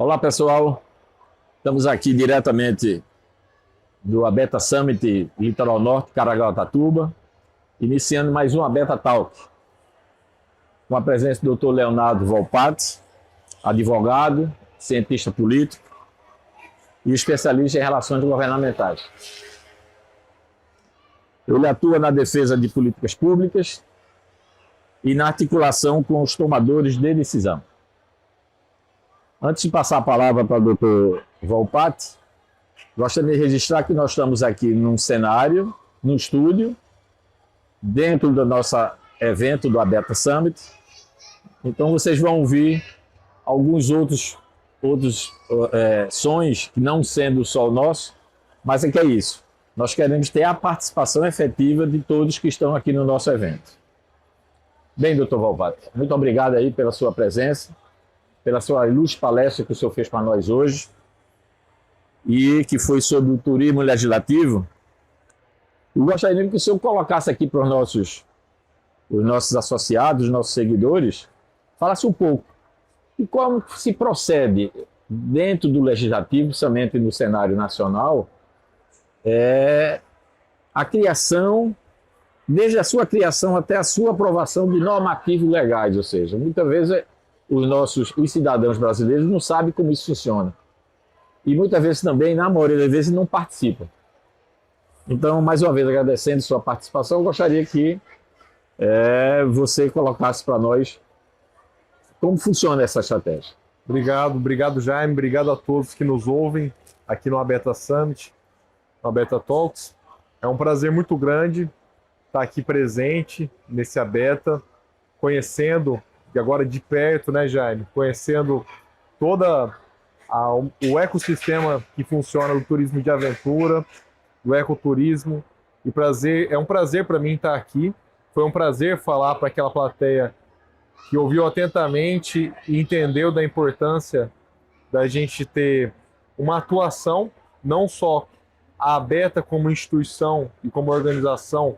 Olá pessoal, estamos aqui diretamente do Abeta Summit Litoral Norte, Caraguatatuba, iniciando mais um Abeta Talk, com a presença do Dr. Leonardo Volpaty, advogado, cientista político e especialista em relações governamentais. Ele atua na defesa de políticas públicas e na articulação com os tomadores de decisão. Antes de passar a palavra para o Dr. Volpaty, gostaria de registrar que nós estamos aqui num cenário, num estúdio, dentro do nosso evento do Abeta Summit. Então vocês vão ouvir alguns outros sons, que não sendo só o nosso, mas é que é isso. Nós queremos ter a participação efetiva de todos que estão aqui no nosso evento. Bem, Dr. Volpaty, muito obrigado aí pela sua presença, pela sua ilustre palestra que o senhor fez para nós hoje, e que foi sobre o turismo legislativo. Eu gostaria que o senhor colocasse aqui para os nossos associados, os nossos seguidores, falasse um pouco de como se procede dentro do legislativo, principalmente no cenário nacional, a criação, desde a sua criação até a sua aprovação de normativos legais, ou seja, muitas vezes os cidadãos brasileiros não sabem como isso funciona. E muitas vezes também, na maioria das vezes, não participam. Então, mais uma vez, agradecendo sua participação, eu gostaria que você colocasse para nós como funciona essa estratégia. Obrigado Jaime, obrigado a todos que nos ouvem aqui no Abeta Summit, no Abeta Talks. É um prazer muito grande estar aqui presente nesse Abeta, conhecendo, e agora de perto, né, Jaime, conhecendo toda o ecossistema que funciona do turismo de aventura, do ecoturismo. É um prazer para mim estar aqui. Foi um prazer falar para aquela plateia que ouviu atentamente e entendeu da importância da gente ter uma atuação, não só a Abeta como instituição e como organização,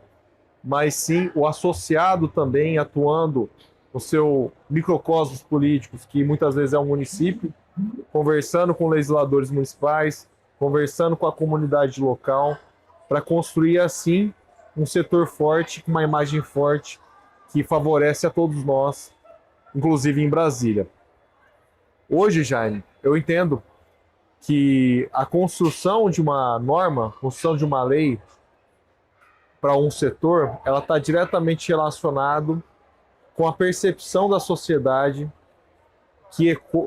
mas sim o associado também atuando no seu microcosmos políticos, que muitas vezes é um município, conversando com legisladores municipais, conversando com a comunidade local, para construir assim um setor forte, com uma imagem forte, que favorece a todos nós, inclusive em Brasília. Hoje, Jaime, eu entendo que a construção de uma norma, a construção de uma lei para um setor, ela está diretamente relacionado com a percepção da sociedade,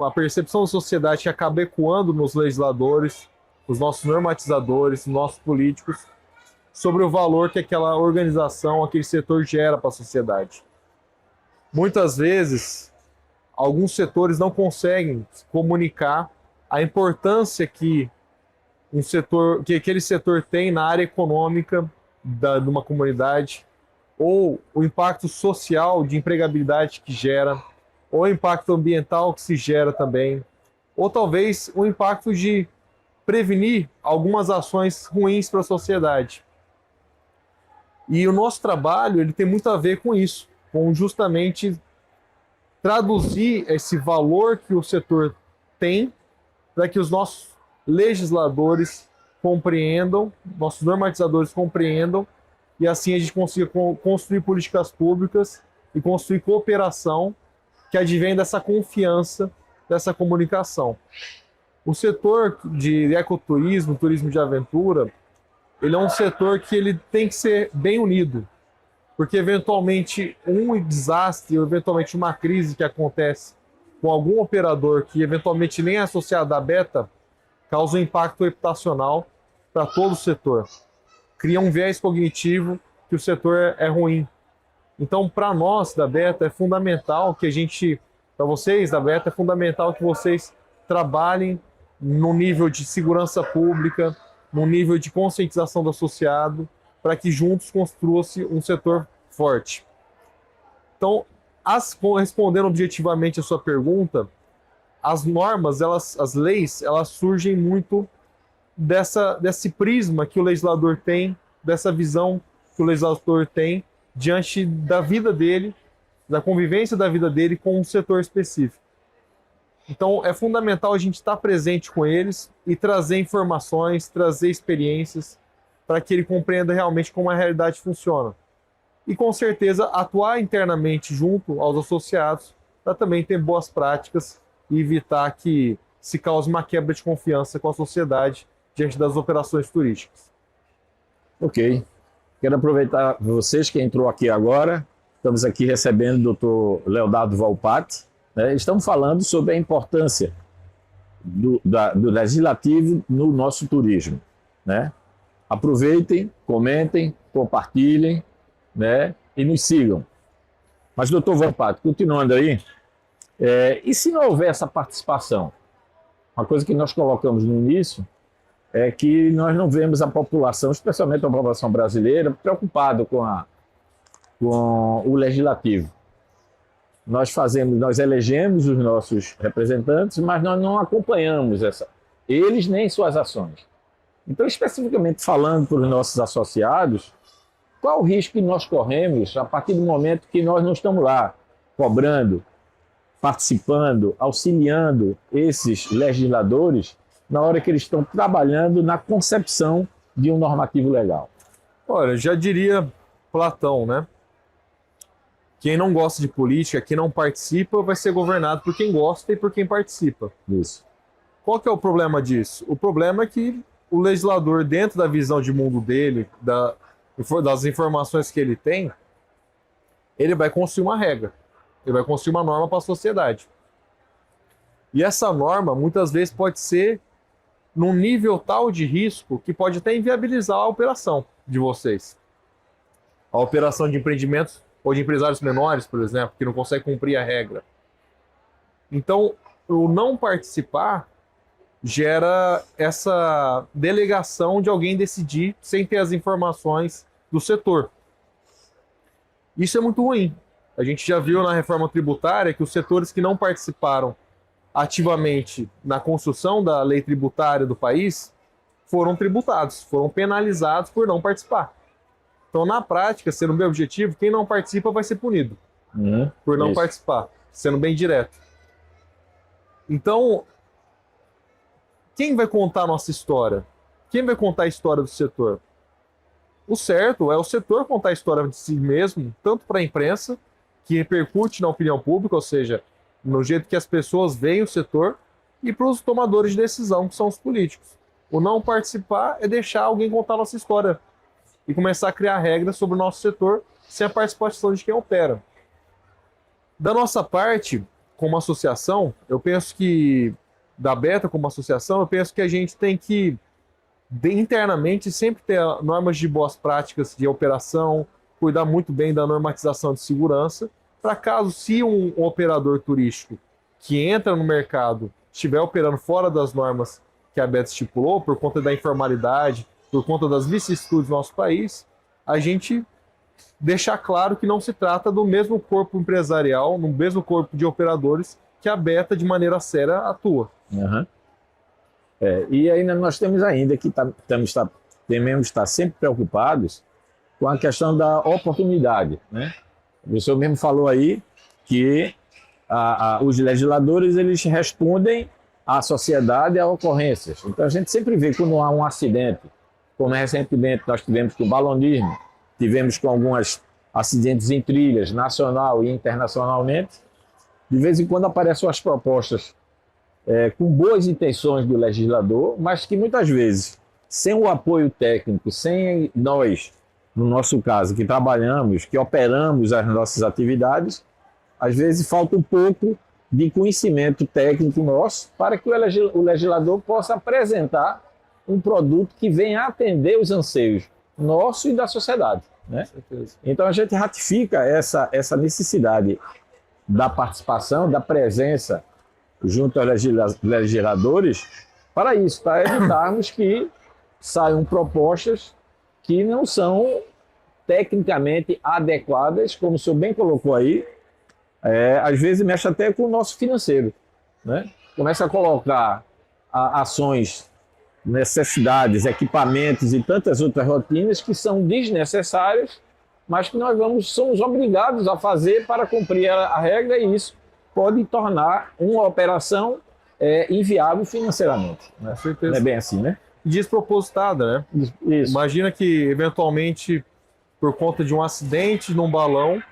a percepção da sociedade que acaba ecoando nos legisladores, nos nossos normatizadores, nos nossos políticos, sobre o valor que aquela organização, aquele setor gera para a sociedade. Muitas vezes, alguns setores não conseguem comunicar a importância que aquele setor tem na área econômica de uma comunidade, ou o impacto social de empregabilidade que gera, ou o impacto ambiental que se gera também, ou talvez o impacto de prevenir algumas ações ruins para a sociedade. E o nosso trabalho ele tem muito a ver com isso, com justamente traduzir esse valor que o setor tem para que os nossos legisladores compreendam, nossos normatizadores compreendam, e assim a gente consiga construir políticas públicas e construir cooperação que advém dessa confiança, dessa comunicação. O setor de ecoturismo, turismo de aventura, ele é um setor que ele tem que ser bem unido, porque eventualmente um desastre ou eventualmente uma crise que acontece com algum operador que eventualmente nem é associado à Abeta causa um impacto reputacional para todo o setor. Cria um viés cognitivo que o setor é ruim. Então, para nós da Abeta é fundamental que para vocês da Abeta é fundamental que vocês trabalhem no nível de segurança pública, no nível de conscientização do associado, para que juntos construa-se um setor forte. Então, respondendo objetivamente a sua pergunta, as normas, as leis, elas surgem muito desse prisma que o legislador tem, dessa visão que o legislador tem diante da vida dele, da convivência da vida dele com um setor específico. Então é fundamental a gente estar presente com eles e trazer informações, trazer experiências para que ele compreenda realmente como a realidade funciona. E com certeza atuar internamente junto aos associados para também ter boas práticas e evitar que se cause uma quebra de confiança com a sociedade diante das operações turísticas. Ok. Quero aproveitar vocês que entrou aqui agora. Estamos aqui recebendo o Dr. Leodardo Volpath, né? Estamos falando sobre a importância do legislativo no nosso turismo, né? Aproveitem, comentem, compartilhem, né? E nos sigam. Mas, doutor Volpath, continuando aí, e se não houver essa participação? Uma coisa que nós colocamos no início é que nós não vemos a população, especialmente a população brasileira, preocupada com o legislativo. Nós elegemos os nossos representantes, mas nós não acompanhamos eles nem suas ações. Então, especificamente falando para os nossos associados, qual o risco que nós corremos a partir do momento que nós não estamos lá cobrando, participando, auxiliando esses legisladores na hora que eles estão trabalhando na concepção de um normativo legal? Olha, já diria Platão, né? Quem não gosta de política, quem não participa, vai ser governado por quem gosta e por quem participa. Isso. Qual que é o problema disso? O problema é que o legislador, dentro da visão de mundo dele, das informações que ele tem, ele vai construir uma regra. Ele vai construir uma norma para a sociedade. E essa norma, muitas vezes, pode ser num nível tal de risco que pode até inviabilizar a operação de vocês. A operação de empreendimentos ou de empresários menores, por exemplo, que não conseguem cumprir a regra. Então, o não participar gera essa delegação de alguém decidir sem ter as informações do setor. Isso é muito ruim. A gente já viu na reforma tributária que os setores que não participaram ativamente na construção da lei tributária do país foram tributados, foram penalizados por não participar. Então, na prática, sendo bem objetivo, quem não participa vai ser punido por não participar, sendo bem direto. Então, quem vai contar a nossa história? Quem vai contar a história do setor? O certo é o setor contar a história de si mesmo, tanto para a imprensa, que repercute na opinião pública, ou seja, no jeito que as pessoas veem o setor, e para os tomadores de decisão, que são os políticos. O não participar é deixar alguém contar a nossa história e começar a criar regras sobre o nosso setor sem a participação de quem opera. Da nossa parte, como associação, eu penso que, da Beta como associação, eu penso que a gente tem que, internamente, sempre ter normas de boas práticas de operação, cuidar muito bem da normatização de segurança, para caso, se um operador turístico que entra no mercado estiver operando fora das normas que a Beta estipulou, por conta da informalidade, por conta das vicissitudes do nosso país, a gente deixar claro que não se trata do mesmo corpo empresarial, no mesmo corpo de operadores que a Beta, de maneira séria, atua. Uhum. E ainda nós temos ainda que devemos estar sempre preocupados com a questão da oportunidade, né? O senhor mesmo falou aí que os legisladores eles respondem à sociedade a ocorrências. Então a gente sempre vê quando há um acidente, como recentemente nós tivemos com o balonismo, tivemos com alguns acidentes em trilhas, nacional e internacionalmente, de vez em quando aparecem as propostas com boas intenções do legislador, mas que muitas vezes, sem o apoio técnico, sem nós, no nosso caso, que trabalhamos, que operamos as nossas atividades, às vezes falta um pouco de conhecimento técnico nosso para que o legislador possa apresentar um produto que venha atender os anseios nosso e da sociedade, né? Então a gente ratifica essa necessidade da participação, da presença junto aos legisladores para isso, para evitarmos que saiam propostas que não são tecnicamente adequadas, como o senhor bem colocou aí, às vezes mexe até com o nosso financeiro, né? Começa a colocar ações, necessidades, equipamentos e tantas outras rotinas que são desnecessárias, mas que nós somos obrigados a fazer para cumprir a regra, e isso pode tornar uma operação inviável financeiramente. Né? Com certeza. Não é bem assim, né? Despropositada, né? Isso. Imagina que, eventualmente, por conta de um acidente num balão,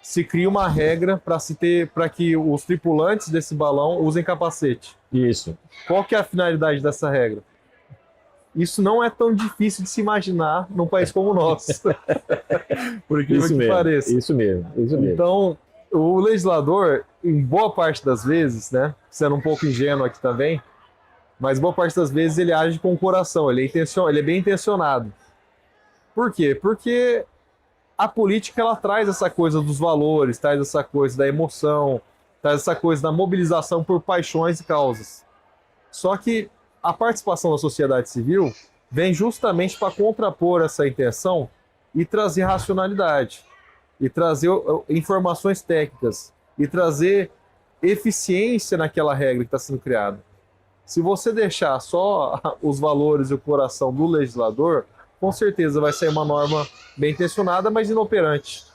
se cria uma regra para que os tripulantes desse balão usem capacete. Isso. Qual que é a finalidade dessa regra? Isso não é tão difícil de se imaginar num país como o nosso. Por incrível Isso que mesmo, pareça. isso mesmo. Então, o legislador, em boa parte das vezes, né, sendo um pouco ingênuo aqui também, mas boa parte das vezes ele age com o coração, ele é bem intencionado. Por quê? Porque a política ela traz essa coisa dos valores, traz essa coisa da emoção, traz essa coisa da mobilização por paixões e causas. Só que a participação da sociedade civil vem justamente para contrapor essa intenção e trazer racionalidade, e trazer informações técnicas, e trazer eficiência naquela regra que está sendo criada. Se você deixar só os valores e o coração do legislador, com certeza vai sair uma norma bem intencionada, mas inoperante,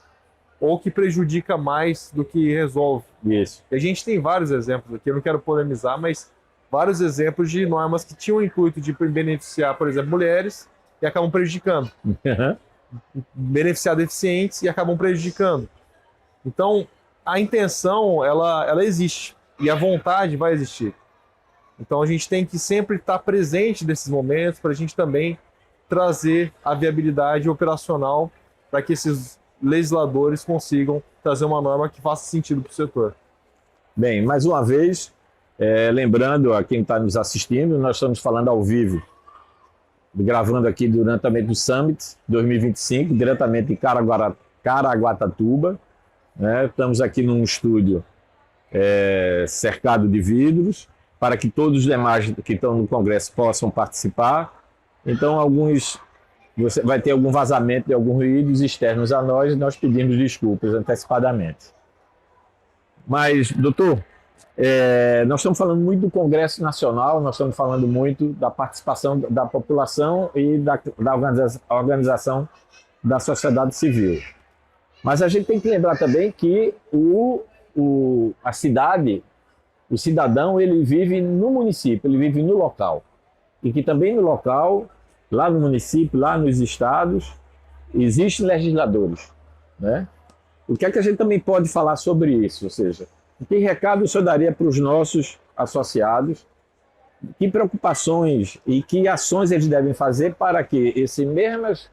ou que prejudica mais do que resolve. Isso. E a gente tem vários exemplos aqui, eu não quero polemizar, mas vários exemplos de normas que tinham o intuito de beneficiar, por exemplo, mulheres e acabam prejudicando. Beneficiar deficientes e acabam prejudicando. Então, a intenção, ela existe. E a vontade vai existir. Então, a gente tem que sempre estar presente nesses momentos para a gente também trazer a viabilidade operacional para que esses legisladores consigam trazer uma norma que faça sentido para o setor. Bem, mais uma vez, lembrando a quem está nos assistindo, nós estamos falando ao vivo, gravando aqui diretamente do Summit 2025, diretamente em Caraguatatuba. Né? Estamos aqui num estúdio cercado de vidros, para que todos os demais que estão no Congresso possam participar. Então, você vai ter algum vazamento de alguns ruídos externos a nós, e nós pedimos desculpas antecipadamente. Mas, doutor, nós estamos falando muito do Congresso Nacional, nós estamos falando muito da participação da população e da organização da sociedade civil. Mas a gente tem que lembrar também que a cidade, o cidadão, ele vive no município, ele vive no local. E que também no local, lá no município, lá nos estados, existem legisladores. Né? O que é que a gente também pode falar sobre isso? Ou seja, que recado o senhor daria para os nossos associados? Que preocupações e que ações eles devem fazer para que essas mesmas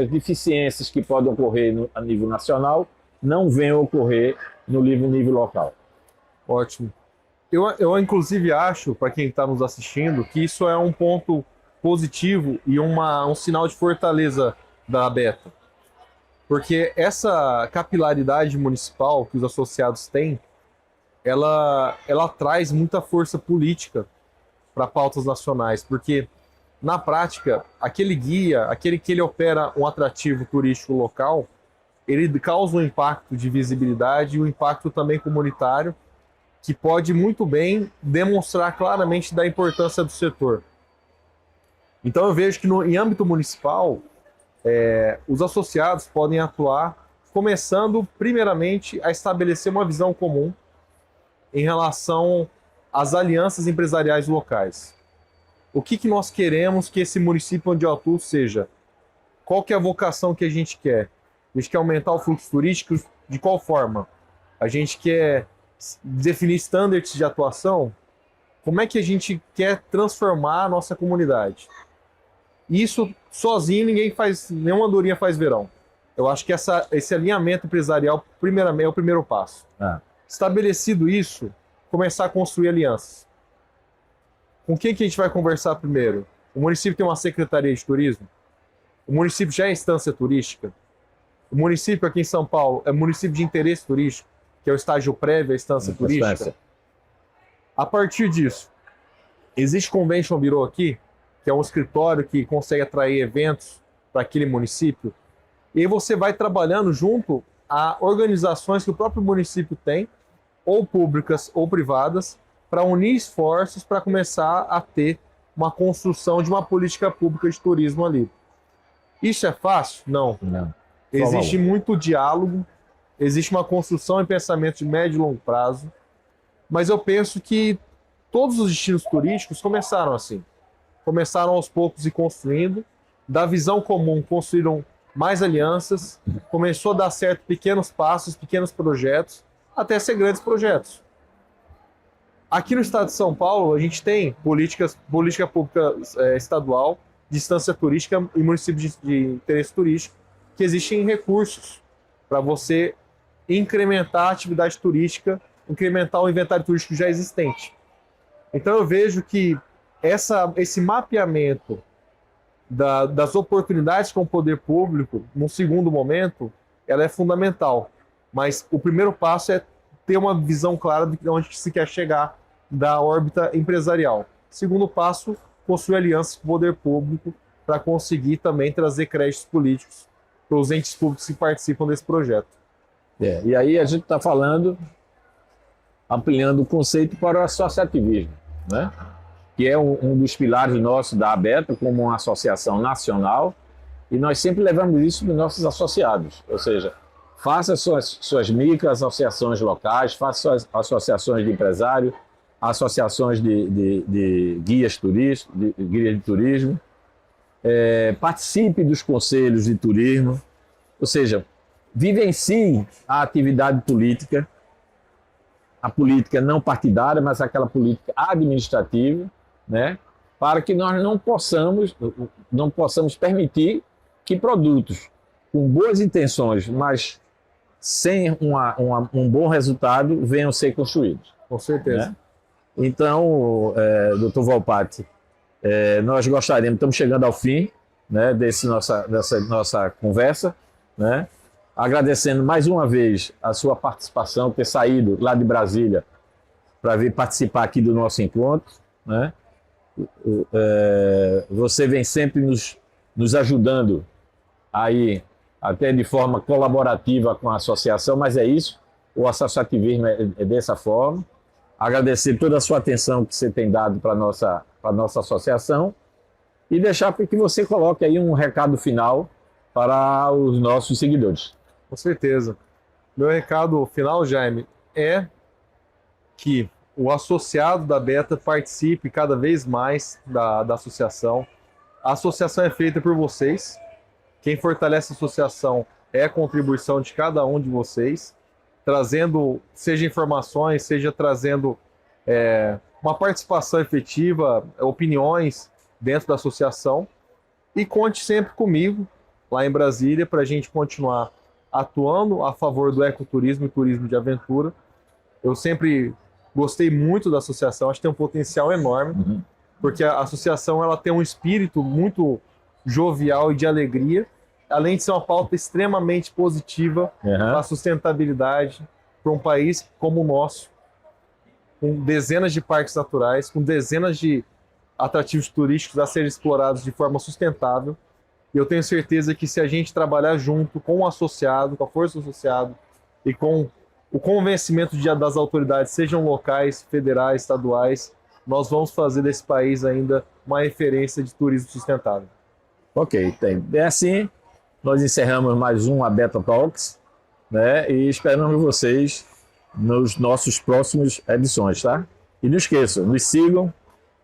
deficiências que podem ocorrer a nível nacional não venham a ocorrer no nível local? Ótimo. Eu inclusive acho, para quem está nos assistindo, que isso é um ponto positivo e um sinal de fortaleza da Abeta. Porque essa capilaridade municipal que os associados têm, ela traz muita força política para pautas nacionais. Porque, na prática, aquele guia, aquele que ele opera um atrativo turístico local, ele causa um impacto de visibilidade e um impacto também comunitário, que pode muito bem demonstrar claramente da importância do setor. Então eu vejo que em âmbito municipal, os associados podem atuar começando primeiramente a estabelecer uma visão comum em relação às alianças empresariais locais. O que nós queremos que esse município onde eu atuo seja? Qual que é a vocação que a gente quer? A gente quer aumentar o fluxo turístico de qual forma? A gente quer definir standards de atuação? Como é que a gente quer transformar a nossa comunidade? Isso sozinho nenhuma andorinha faz verão. Eu acho que esse alinhamento empresarial primeiramente é o primeiro passo. Estabelecido isso, começar a construir alianças. Com quem que a gente vai conversar primeiro? O município tem uma secretaria de turismo? O município já é instância turística? O município aqui em São Paulo é município de interesse turístico, que é o estágio prévio à instância turística? A partir disso, existe Convention Bureau aqui, que é um escritório que consegue atrair eventos para aquele município, e aí você vai trabalhando junto a organizações que o próprio município tem, ou públicas ou privadas, para unir esforços para começar a ter uma construção de uma política pública de turismo ali. Isso é fácil? Não. Não. Existe muito diálogo, existe uma construção e pensamento de médio e longo prazo, mas eu penso que todos os destinos turísticos começaram assim. Começaram aos poucos e construindo, da visão comum construíram mais alianças, começou a dar certo pequenos passos, pequenos projetos, até ser grandes projetos. Aqui no estado de São Paulo, a gente tem política pública estadual, distância turística e municípios de interesse turístico, que existem recursos para você incrementar a atividade turística, incrementar o inventário turístico já existente. Então eu vejo que esse mapeamento das oportunidades com o poder público, num segundo momento, ela é fundamental. Mas o primeiro passo é ter uma visão clara de onde se quer chegar da órbita empresarial. Segundo passo, construir alianças com o poder público para conseguir também trazer créditos políticos para os entes públicos que participam desse projeto. E aí a gente está falando, ampliando o conceito para o associativismo, né? Que é um dos pilares nossos da ABETA como uma associação nacional, e nós sempre levamos isso para os nossos associados, ou seja, faça suas micro-associações locais, faça suas associações de empresário, associações de guias turísticos, guias de turismo, participe dos conselhos de turismo, ou seja, vivencie a atividade política, a política não partidária, mas aquela política administrativa, né, para que nós não possamos permitir que produtos com boas intenções, mas sem um bom resultado, venham a ser construídos. Com certeza. Né? Então, doutor Volpaty, nós gostaríamos, estamos chegando ao fim, né, dessa nossa conversa, né, agradecendo mais uma vez a sua participação, ter saído lá de Brasília para vir participar aqui do nosso encontro, né? Você vem sempre nos ajudando aí, até de forma colaborativa com a associação, mas é isso, o associativismo é dessa forma. Agradecer toda a sua atenção que você tem dado para a nossa associação e deixar que você coloque aí um recado final para os nossos seguidores. Com certeza. Meu recado final, Jaime, é que o associado da Beta participe cada vez mais da associação. A associação é feita por vocês. Quem fortalece a associação é a contribuição de cada um de vocês, trazendo, seja informações, seja trazendo uma participação efetiva, opiniões dentro da associação. E conte sempre comigo, lá em Brasília, para a gente continuar atuando a favor do ecoturismo e turismo de aventura. Eu sempre gostei muito da associação, acho que tem um potencial enorme, porque a associação ela tem um espírito muito jovial e de alegria, além de ser uma pauta extremamente positiva para a sustentabilidade para um país como o nosso, com dezenas de parques naturais, com dezenas de atrativos turísticos a serem explorados de forma sustentável. E eu tenho certeza que se a gente trabalhar junto com o associado, com a força do associado e com o convencimento das autoridades, sejam locais, federais, estaduais, nós vamos fazer desse país ainda uma referência de turismo sustentável. Ok, é assim, nós encerramos mais um ABETA Talks, né, e esperamos vocês nos nossos próximos edições, tá? E não esqueçam, nos sigam,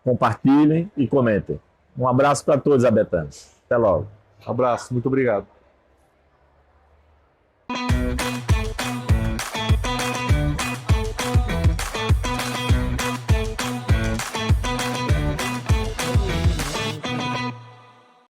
compartilhem e comentem. Um abraço para todos, abetanos. Até logo. Abraço, muito obrigado.